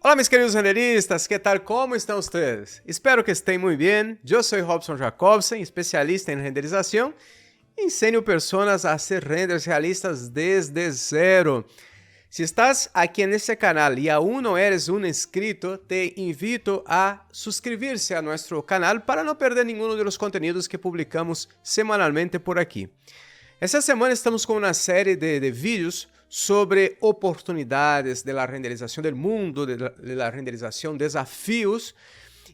Hola mis queridos renderistas, ¿qué tal? ¿Cómo están ustedes? Espero que estén muy bien. Yo soy Robson Jacobsen, especialista en renderización. Enseño personas a hacer renders realistas desde cero. Si estás aquí en este canal y aún no eres un inscrito, te invito a suscribirse a nuestro canal para no perder ninguno de los contenidos que publicamos semanalmente por aquí. Esta semana estamos con una serie de vídeos sobre oportunidades de la renderización del mundo, de la renderización, desafíos.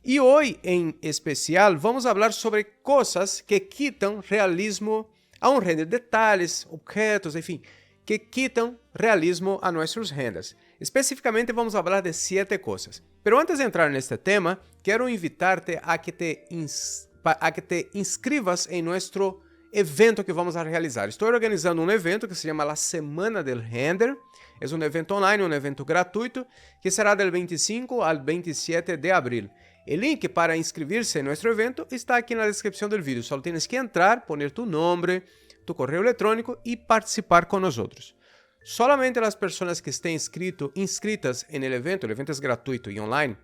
Y hoy en especial vamos a hablar sobre cosas que quitan realismo a un render, detalles, objetos, enfim, que quitam realismo a nuestros renders. Especificamente vamos a hablar de 7 cosas. Pero antes de entrar neste tema, quero invitarte a que te inscrevas em nuestro evento que vamos a realizar. Estou organizando um evento que se chama La Semana del Render. É um evento online, um evento gratuito, que será del 25 al 27 de abril. O link para inscrever-se em nosso evento está aqui na descrição do vídeo. Só tens que entrar, poner tu nome, tu correio eletrônico e participar com nós. Solamente as pessoas que estén inscritas no evento, o evento é gratuito e online,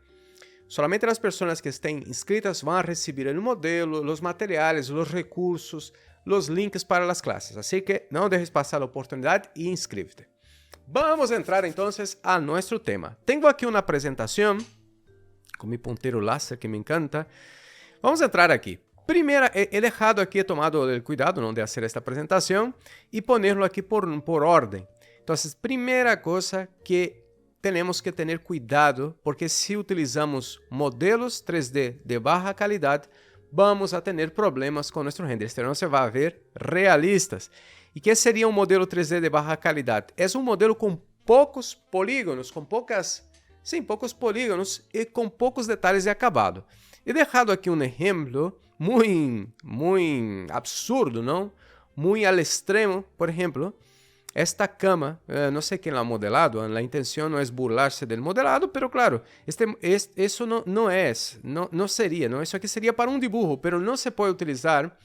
solamente as pessoas que estén inscritas vão receber o modelo, os materiais, os recursos, os links para as classes. Assim que não deixes passar a oportunidade e inscreve-te. Vamos entrar então a nosso tema. Tenho aqui uma apresentação com meu ponteiro láser que me encanta. Vamos entrar aqui. Primeiro, he dejado aqui, he tomado o cuidado de fazer esta apresentação e ponerlo aqui por ordem. Então, primeira coisa que temos que ter cuidado, porque se utilizamos modelos 3D de baixa qualidade, vamos a ter problemas com nosso render. Não se vai ver realistas. E que seria um modelo 3D de baixa qualidade? É um modelo com poucos polígonos, poucos polígonos e com poucos detalhes de acabado. He deixado aqui um exemplo muito absurdo, não? Muito al extremo. Por exemplo, esta cama, não sei quem la ha modelado, a intenção não é burlar-se del modelado, pero claro, isso não seria, não? Isso aqui seria para um dibujo, pero não se pode utilizar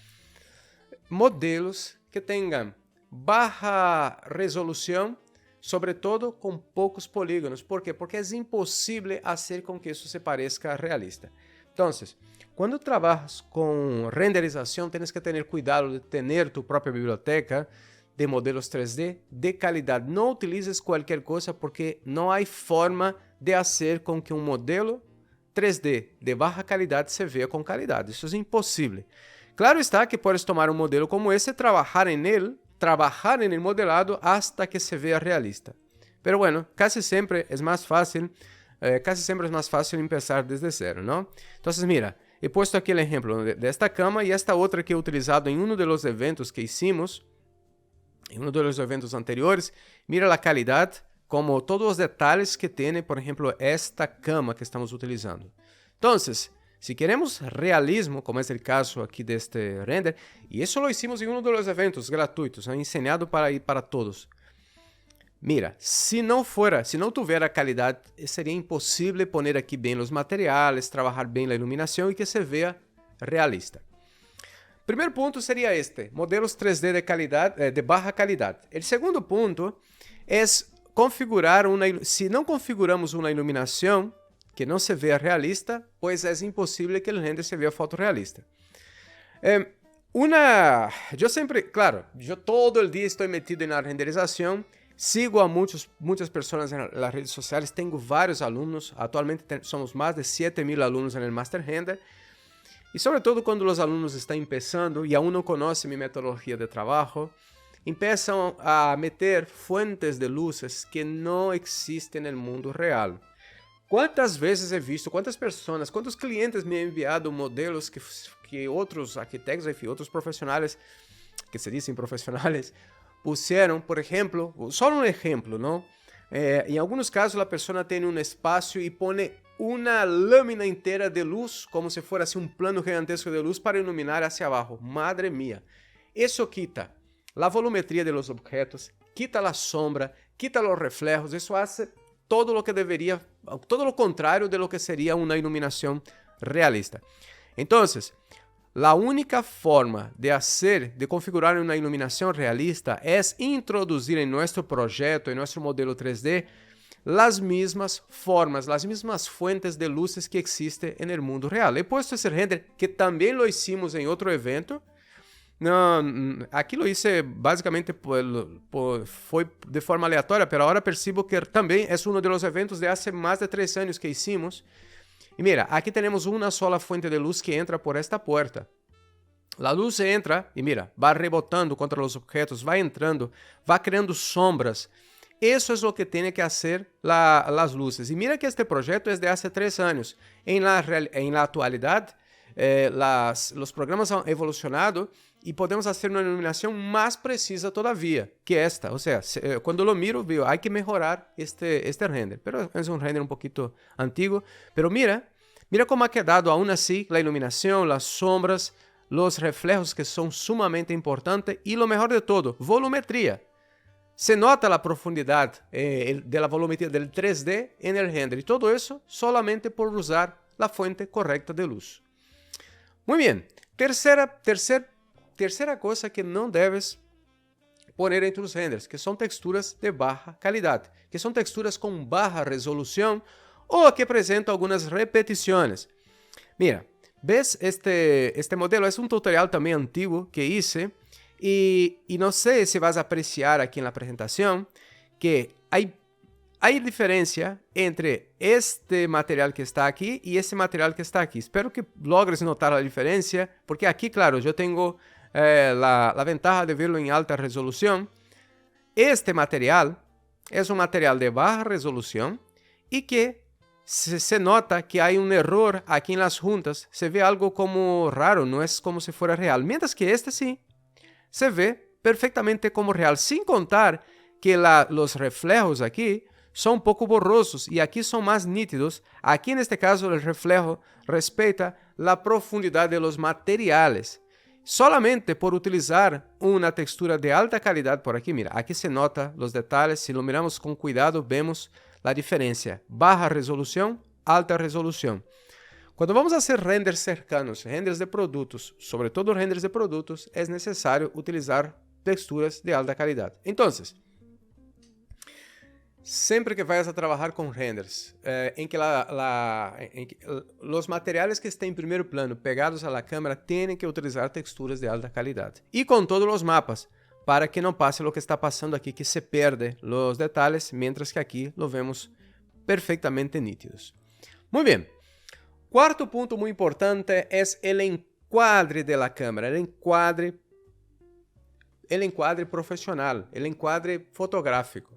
modelos que tenham baixa resolução, sobretudo com poucos polígonos. Por quê? Porque é impossível fazer com que isso se pareça realista. Então, quando trabalhas com renderização, tens que ter cuidado de ter tu própria biblioteca de modelos 3D de qualidade. Não utilizes qualquer coisa porque não há forma de fazer com que um modelo 3D de baixa qualidade se veja com qualidade. Isso é impossível. Claro está que podes tomar um modelo como esse e trabalhar em modelado hasta que se veja realista. Pero bueno, casi sempre é mais fácil começar desde zero, não? Então, mira, he puesto aqui o exemplo desta cama e esta outra que he utilizado em um dos eventos que hicimos, em um dos eventos anteriores. Mira a qualidade, como todos os detalhes que tem, por exemplo, esta cama que estamos utilizando. Então, se queremos realismo, como é o caso aqui deste render, e isso lo hicimos em um dos eventos gratuitos, ensinado para todos. Mira, se não tiver a qualidade, seria impossível poner aqui bem os materiais, trabalhar bem a iluminação e que se veja realista. Primeiro ponto seria modelos 3D de qualidade, de baixa qualidade. O segundo ponto é configurar se não configuramos uma iluminação que não se veja realista, pois é impossível que o render se veja fotorrealista. Eu todo o dia estou metido na renderização. Sigo a muitas pessoas nas redes sociais, tenho vários alunos, atualmente somos mais de 7.000 alunos no Master Render, e sobretudo quando os alunos estão começando e aún não conhecem minha metodologia de trabalho, começam a meter fuentes de luzes que não existem no mundo real. Quantas vezes he visto, quantos clientes me han enviado modelos que outros arquitetos, enfim, outros profissionais, que se dizem profissionais, puseram, por exemplo, só um exemplo, não? Em alguns casos, a pessoa tem um espaço e põe uma lâmina inteira de luz, como se fosse um plano gigantesco de luz para iluminar hacia abaixo. Madre mía. Isso quita a volumetria de los objetos, quita a sombra, quita os reflejos. Isso faz todo o contrário de lo que seria uma iluminação realista. Então, a única forma de configurar uma iluminação realista é introduzir em nosso projeto, em nosso modelo 3D, las mismas formas, las mismas fuentes de luces que existen en el mundo real. He puesto ese render que también lo hicimos en otro evento. No, aquí lo hice básicamente fue de forma aleatoria, pero ahora percibo que también es uno de los eventos de hace más de 3 años que hicimos. Y mira, aquí tenemos una sola fuente de luz que entra por esta puerta. La luz entra y mira, va rebotando contra los objetos, va entrando, va creando sombras. Eso es lo que tiene que hacer las luces. Y mira que este proyecto es de hace 3 años. En la actualidad, los programas han evolucionado y podemos hacer una iluminación más precisa todavía que esta. O sea, cuando lo miro, veo, hay que mejorar este render. Pero es un render un poquito antiguo. Pero mira cómo ha quedado aún así la iluminación, las sombras, los reflejos que son sumamente importantes y lo mejor de todo, volumetría. Se nota la profundidad de la volumetría del 3D en el render y todo eso solamente por usar la fuente correcta de luz. Muy bien, tercera cosa que no debes poner en tus renders, que son texturas de baja calidad, que son texturas con baja resolución o que presentan algunas repeticiones. Mira, ¿ves este modelo? Es un tutorial también antiguo que hice y no sé si vas a apreciar aquí en la presentación que hay diferencia entre este material que está aquí y ese material que está aquí. Espero que logres notar la diferencia, porque aquí, claro, yo tengo la ventaja de verlo en alta resolución. Este material es un material de baja resolución y que se nota que hay un error aquí en las juntas. Se ve algo como raro, no es como si fuera real. Mientras que este sí, se ve perfectamente como real, sin contar que los reflejos aquí son un poco borrosos y aquí son más nítidos. Aquí en este caso el reflejo respeta la profundidad de los materiales. Solamente por utilizar una textura de alta calidad por aquí, mira, aquí se nota los detalles. Si lo miramos con cuidado, vemos la diferencia. Baja resolución, alta resolución. Cuando vamos a hacer renders cercanos, renders de productos, sobre todo renders de productos, es necesario utilizar texturas de alta calidad. Entonces, sempre que vayas a trabajar con renders en que los materiales que estén en primer plano pegados a la cámara tienen que utilizar texturas de alta calidad. Y con todos los mapas, para que no pase lo que está pasando aquí, que se pierde los detalles, mientras que aquí lo vemos perfectamente nítidos. Muy bien. Cuarto punto muy importante es el encuadre de la cámara, el encuadre profesional, el encuadre fotográfico.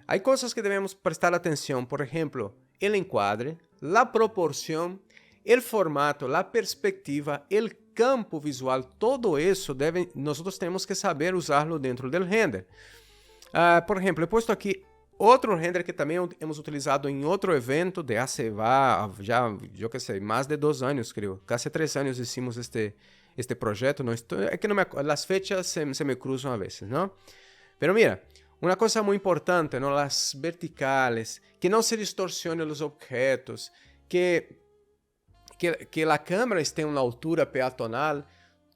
Hay cosas que debemos prestar atención, por ejemplo, el encuadre, la proporción, el formato, la perspectiva, el campo visual, todo eso nosotros tenemos que saber usarlo dentro del render. Por ejemplo, he puesto aquí otro render que también hemos utilizado en otro evento de hace ya, yo qué sé, más de 2 años, creo. Casi 3 años hicimos este proyecto. Es que no me acuerdo, las fechas se me cruzan a veces, ¿no? Pero mira, una cosa muy importante, ¿no? Las verticales, que no se distorsionen los objetos, que la cámara esté en una altura peatonal.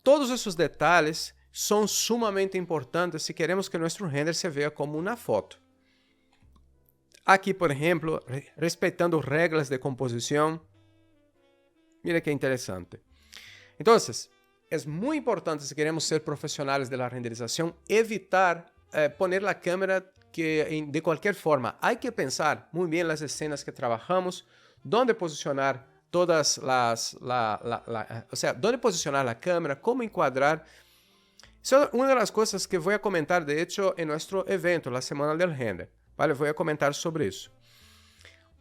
Todos esos detalles son sumamente importantes si queremos que nuestro render se vea como una foto. Aquí, por ejemplo, respetando reglas de composición. Mira qué interesante. Entonces, es muy importante si queremos ser profesionales de la renderización, evitar poner la cámara de cualquier forma. Hay que pensar muy bien las escenas que trabajamos, dónde posicionar todas o sea, dónde posicionar la cámara, cómo encuadrar. Eso es una de las cosas que voy a comentar, de hecho, en nuestro evento, la Semana del Render. Vale, voy a comentar sobre eso.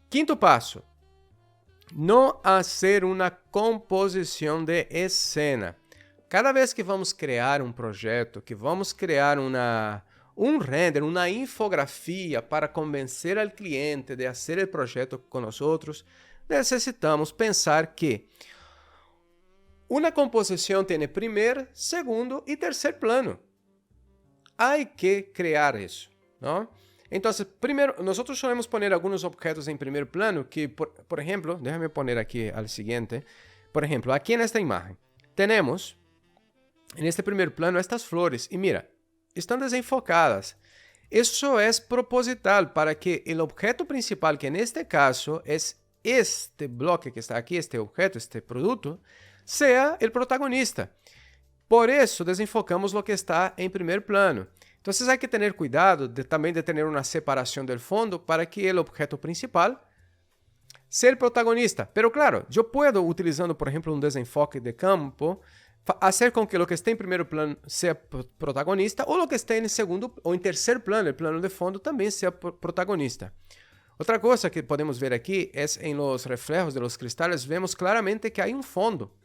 Quinto paso. No hacer una composición de escena. Cada vez que vamos criar um projeto, que vamos criar um render, uma infografia para convencer al cliente de fazer o projeto com nós, necessitamos pensar que uma composição tem primeiro, segundo e terceiro plano. Há que criar isso, não? Então, primeiro, nós solemos poner alguns objetos em primeiro plano que, por exemplo, déjame poner aqui al siguiente. Por exemplo, aqui nesta imagem, temos, neste primeiro plano, estas flores. E mira, estão desenfocadas. Eso es proposital para que el objeto principal, que en este caso es este bloque que está aquí, este objeto, este producto, sea el protagonista. Por eso desenfocamos lo que está en primer plano. Entonces hay que tener cuidado también de tener una separación del fondo para que el objeto principal sea el protagonista. Pero claro, yo puedo, utilizando por ejemplo un desenfoque de campo, hacer con que lo que esté en primer plano sea protagonista o lo que esté en segundo o en tercer plano, el plano de fondo, también sea protagonista. Otra cosa que podemos ver aquí es en los reflejos de los cristales, vemos claramente que hay un fondo.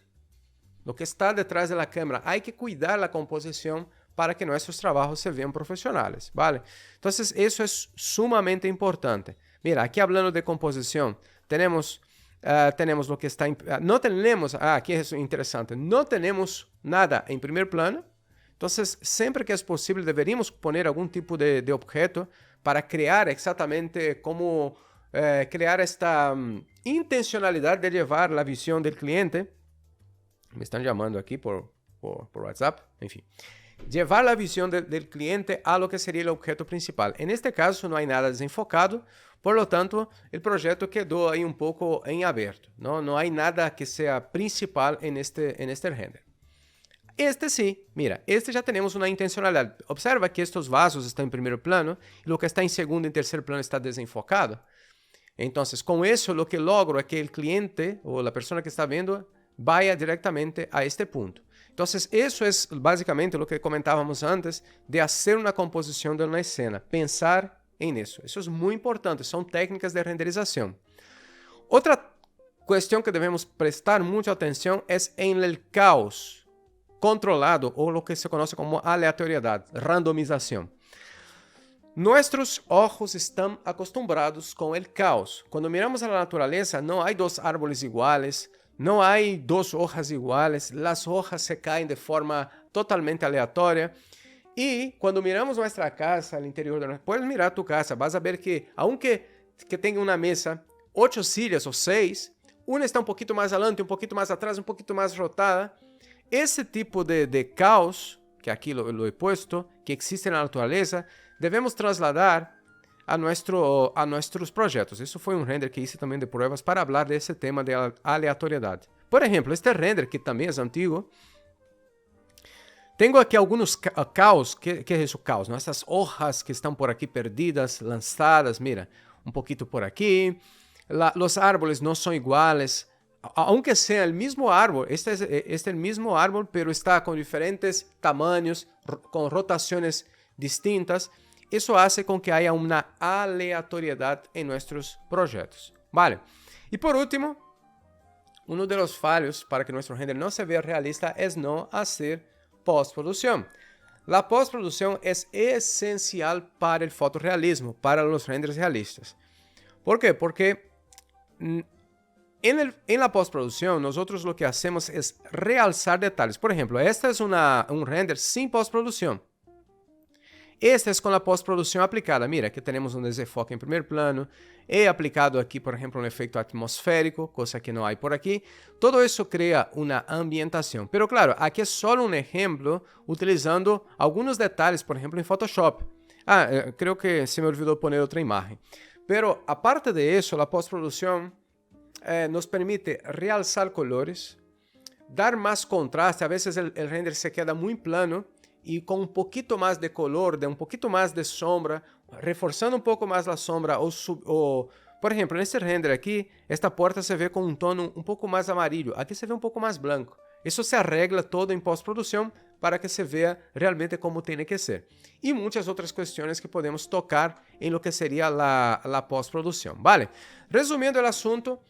Lo que está detrás de la cámara. Hay que cuidar la composición para que nuestros trabajos se vean profesionales, ¿vale? Entonces, eso es sumamente importante. Mira, aquí hablando de composición, tenemos lo que está... no tenemos... aquí es interesante. No tenemos nada en primer plano. Entonces, siempre que es posible, deberíamos poner algún tipo de objeto para crear exactamente cómo crear esta intencionalidad de llevar la visión del cliente. Me están llamando aquí por WhatsApp, en fin. Llevar la visión del cliente a lo que sería el objeto principal. En este caso no hay nada desenfocado, por lo tanto el proyecto quedó ahí un poco en abierto. No hay nada que sea principal en este render. Este sí, mira, este ya tenemos una intencionalidad. Observa que estos vasos están en primer plano y lo que está en segundo y tercer plano está desenfocado. Entonces, con eso lo que logro es que el cliente o la persona que está viendo vaya directamente a este punto. Entonces, eso es básicamente lo que comentábamos antes de hacer una composición de una escena, pensar en eso. Eso es muy importante, son técnicas de renderización. Otra cuestión que debemos prestar mucha atención es en el caos controlado o lo que se conoce como aleatoriedad, randomización. Nuestros ojos están acostumbrados con el caos. Cuando miramos a la naturaleza, no hay dos árboles iguales, no hay dos hojas iguales, las hojas se caen de forma totalmente aleatoria. Y cuando miramos nuestra casa, al interior de nuestra... Puedes mirar tu casa, vas a ver que, aunque tenga una mesa, 8 sillas o 6, una está un poquito más adelante, un poquito más atrás, un poquito más rotada. Ese tipo de caos, que aquí lo he puesto, que existe en la naturaleza, debemos trasladar a nuestros proyectos. Eso fue un render que hice también de pruebas para hablar de ese tema de aleatoriedad. Por ejemplo, este render, que también es antiguo, tengo aquí algunos caos. ¿Qué es eso caos? ¿No? Estas hojas que están por aquí perdidas, lanzadas, mira, un poquito por aquí. Los árboles no son iguales. Aunque sea el mismo árbol, este es el mismo árbol, pero está con diferentes tamaños, con rotaciones distintas. Eso hace con que haya una aleatoriedad en nuestros proyectos. Vale. Y por último, uno de los fallos para que nuestro render no se vea realista es no hacer postproducción. La postproducción es esencial para el fotorrealismo, para los renders realistas. ¿Por qué? Porque en la postproducción nosotros lo que hacemos es realzar detalles. Por ejemplo, este es un render sin postproducción. Este es con la postproducción aplicada. Mira, que tenemos un desenfoque en primer plano. He aplicado aquí, por ejemplo, un efecto atmosférico, cosa que no hay por aquí. Todo eso crea una ambientación. Pero claro, aquí es solo un ejemplo utilizando algunos detalles, por ejemplo, en Photoshop. Creo que se me olvidó poner otra imagen. Pero aparte de eso, la postproducción nos permite realzar colores, dar más contraste. A veces el render se queda muy plano y con un poquito más de color, de un poquito más de sombra, reforzando un poco más la sombra por ejemplo, en este render aquí, esta puerta se ve con un tono un poco más amarillo, aquí se ve un poco más blanco. Eso se arregla todo en postproducción para que se vea realmente como tiene que ser. Y muchas otras cuestiones que podemos tocar en lo que sería la postproducción, ¿vale? Resumiendo el asunto,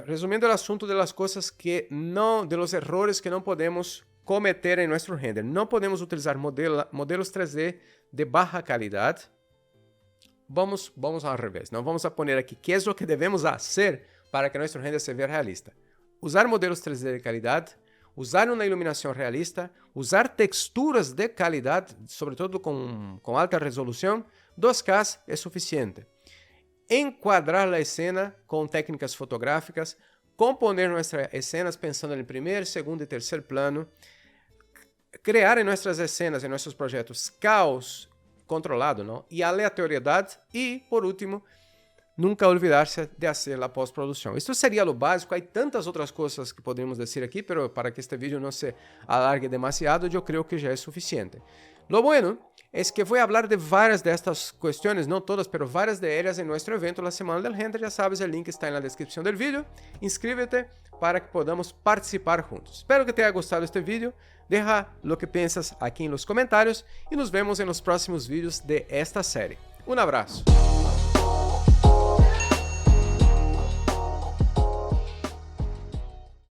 resumiendo el asunto de las cosas de los errores que no podemos cometer en nuestro render. No podemos utilizar modelos 3D de baja calidad. Vamos al revés, ¿no? Vamos a poner aquí qué es lo que debemos hacer para que nuestro render se vea realista. Usar modelos 3D de calidad, usar una iluminación realista, usar texturas de calidad, sobre todo con alta resolución. 2K es suficiente. Encuadrar la escena con técnicas fotográficas, componer nuestras escenas pensando en el primer, segundo y tercer plano, crear en nuestras escenas, en nuestros proyectos, caos controlado, ¿no? Y aleatoriedad. Y, por último, nunca olvidarse de hacer la postproducción. Esto sería lo básico. Hay tantas otras cosas que podríamos decir aquí, pero para que este vídeo no se alargue demasiado, yo creo que ya es suficiente. Lo bueno es que voy a hablar de varias de estas cuestiones, no todas, pero varias de ellas en nuestro evento, la Semana del Render. Ya sabes, el link está en la descripción del vídeo. Inscríbete para que podamos participar juntos. Espero que te haya gustado este vídeo. Deja lo que piensas aquí en los comentarios y nos vemos en los próximos vídeos de esta serie. Un abrazo.